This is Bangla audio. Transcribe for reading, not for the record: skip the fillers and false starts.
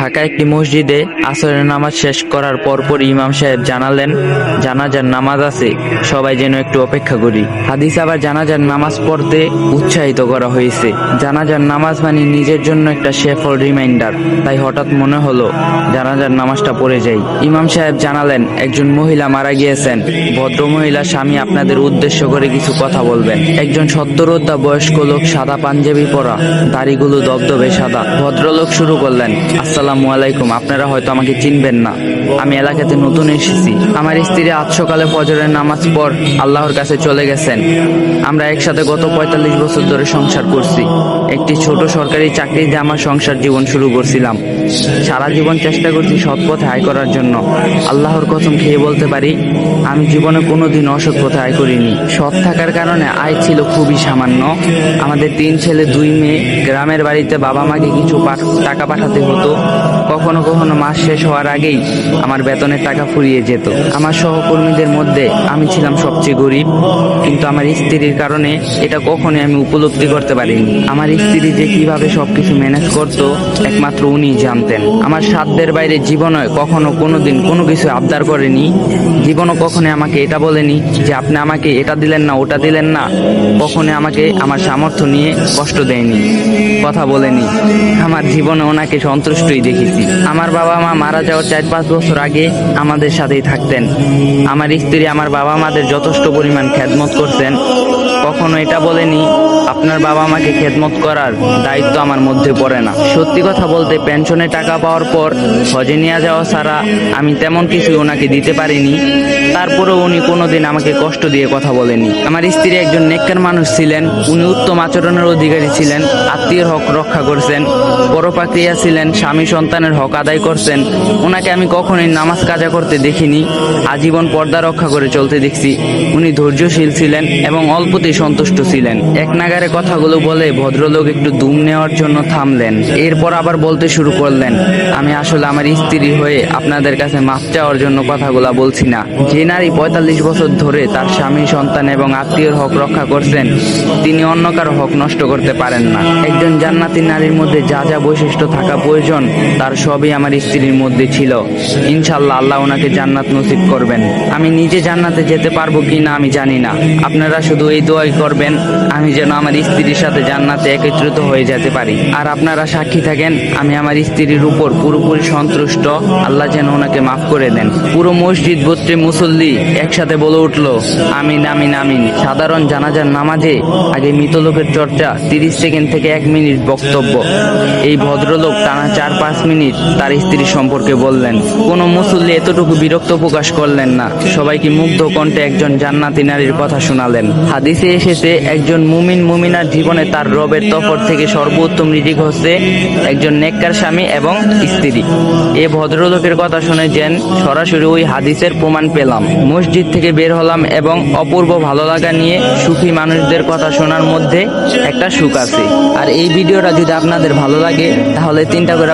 ঢাকা একটি মসজিদে আসরের নামাজ শেষ করার পরপর ইমাম সাহেব জানালেন, জানাজার নামাজ আছে, সবাই যেন একটু অপেক্ষা করি। হাদিস আবার জানাজার নামাজ পড়তে উৎসাহিত করা হয়েছে। জানাজার নামাজ মানে নিজের জন্য একটা শেফল রিমাইন্ডার, তাই হঠাৎ মনে হলো জানাজার নামাজটা পড়ে যাই। ইমাম সাহেব জানালেন, একজন মহিলা মারা গিয়েছেন, ভদ্র মহিলা স্বামী আপনাদের উদ্দেশ্য করে কিছু কথা বলবেন। একজন সত্তরোদ্ধা বয়স্ক লোক, সাদা পাঞ্জাবি পরা, দাড়িগুলো দবদবে সাদা। ভদ্রলোক শুরু করলেন, আসসালামু আলাইকুম। আপনারা হয়তো আমাকে চিনবেন না, আমি এলাকাতে নতুন এসেছি। আমার স্ত্রী আজ সকালে ফজরের নামাজ পর আল্লাহর কাছে চলে গেছেন। আমরা একসাথে গত ৪৫ বছর ধরে সংসার করছি। একটি ছোট সরকারি চাকরিতে আমার সংসার জীবন শুরু করছিলাম। সারা জীবন চেষ্টা করছি সৎ পথে আয় করার জন্য। আল্লাহর কসম খেয়ে বলতে পারি, আমি জীবনে কোনোদিন অসৎ পথে আয় করিনি। সৎ থাকার কারণে আয় ছিল খুবই সামান্য। আমাদের ৩ ছেলে ২ মেয়ে। গ্রামের বাড়িতে বাবা মাকে কিছু টাকা পাঠাতে হতো। কখনো কখনো মাস শেষ হওয়ার আগেই আমার বেতনের টাকা ফুরিয়ে যেত। আমার সহকর্মীদের মধ্যে আমি ছিলাম সবচেয়ে গরিব, কিন্তু আমার স্ত্রীর কারণে এটা কখনোই আমি উপলব্ধি করতে পারিনি। আমার স্ত্রী যে কিভাবে সবকিছু ম্যানেজ করত, একমাত্র উনিই জানতেন। আমার সাধ্যের বাইরে জীবনে কখনো কোনোদিন কোনো কিছু আবদার করেনি। জীবনও কখনো আমাকে এটা বলেনি যে আপনি আমাকে এটা দিলেন না, ওটা দিলেন না। কখনো আমাকে আমার সামর্থ্য নিয়ে কষ্ট দেয়নি, কথা বলেনি। আমার জীবনে ওনাকে সন্তুষ্টই দেখেছি। আমার বাবা মা মারা যাওয়ার ৪-৫ বছর আগে আমাদের সাথেই থাকতেন। আমার স্ত্রী আমার বাবা মাদের যথেষ্ট পরিমাণ খেদমত করতেন। কখনো এটা বলেনি আপনার বাবা মাকে খেদমত করার দায়িত্ব আমার মধ্যে পড়ে না। সত্যি কথা বলতে, পেনশনে টাকা পাওয়ার পর হজে নিয়ে যাওয়া ছাড়া আমি তেমন কিছু ওনাকে দিতে পারিনি। তারপরেও উনি কোনোদিন আমাকে কষ্ট দিয়ে কথা বলেনি। আমার স্ত্রী একজন নেককার মানুষ ছিলেন। উনি উত্তম আচরণের অধিকারী ছিলেন, আত্মীয়ের হক রক্ষা করছেন, পরপাক্রিয়া ছিলেন, স্বামী সন্তানের হক আদায় করছেন। ওনাকে আমি কখনোই নামাজ কাজা করতে দেখিনি। আজীবন পর্দা রক্ষা করে চলতে দেখছি। উনি ধৈর্যশীল ছিলেন এবং অল্পতেই সন্তুষ্ট ছিলেন। এক নাগারে কথাগুলো বলে ভদ্রলোক একটু দুম নেওয়ার জন্য থামলেন। এরপর আবার বলতে শুরু করলেন, আমি আসলে আমার স্ত্রী হয়ে আপনাদের কাছে মাফ চাওয়ার জন্য কথাগুলো বলছি না। যে নারী ৪৫ বছর ধরে তার স্বামী সন্তান এবং আত্মীয়র হক রক্ষা করছেন, তিনি অন্য কারো হক নষ্ট করতে পারেন না। একজন জান্নাতি নারীর মধ্যে যা যা বৈশিষ্ট্য থাকা প্রয়োজন, তার সবই আমার স্ত্রীর মধ্যে ছিল। ইনশাআল্লাহ আল্লাহ ওনাকে জান্নাত নসিব করবেন। আমি নিজে জান্নাতে যেতে পারবো কি না আমি জানি না। আপনারা শুধু এই দোয়াই করবেন, আমি যেন আমার স্ত্রীর সাথে জান্নাতে একত্রিত হয়ে যেতে পারি। আর আপনারা সাক্ষী থাকেন, আমি আমার স্ত্রীর উপর পুরোপুরি সন্তুষ্ট। আল্লাহ যেন ওনাকে মাফ করে দেন। পুরো মসজিদ ভর্তি মুসল্লি একসাথে বলে উঠল, আমিন আমিন আমিন। সাধারণ জানাজার নামাজে আগে মৃত লোকের চর্চা, 30 সেকেন্ড থেকে 1 মিনিট বক্তব্য। এই ভদ্রলোক টানা 4-5 মিনিট তার স্ত্রী সম্পর্কে বললেন। কোনো মুসল্লি এতটুকু বিরক্ত প্রকাশ করলেন না। সবাইকে মুগ্ধ কণ্ঠে একজন জান্নাতি নারীর কথা শোনালেন। হাদিসে এসেছে, একজন মুমিন মুমিনার জীবনে তার রবের তরফ থেকে সর্বোত্তম রিজিক হচ্ছে একজন নেককার স্বামী এবং স্ত্রী। এ ভদ্রলোকের কথা শুনে যেন সরাসরি ওই হাদিসের প্রমাণ পেলাম। মসজিদ থেকে বের হলাম এবং অপূর্ব ভালো লাগা নিয়ে সুখী মানুষদের কথা শোনার মধ্যে একটা সুখ আছে। আর এই ভিডিওটা যদি আপনাদের ভালো লাগে, তাহলে 3টা করে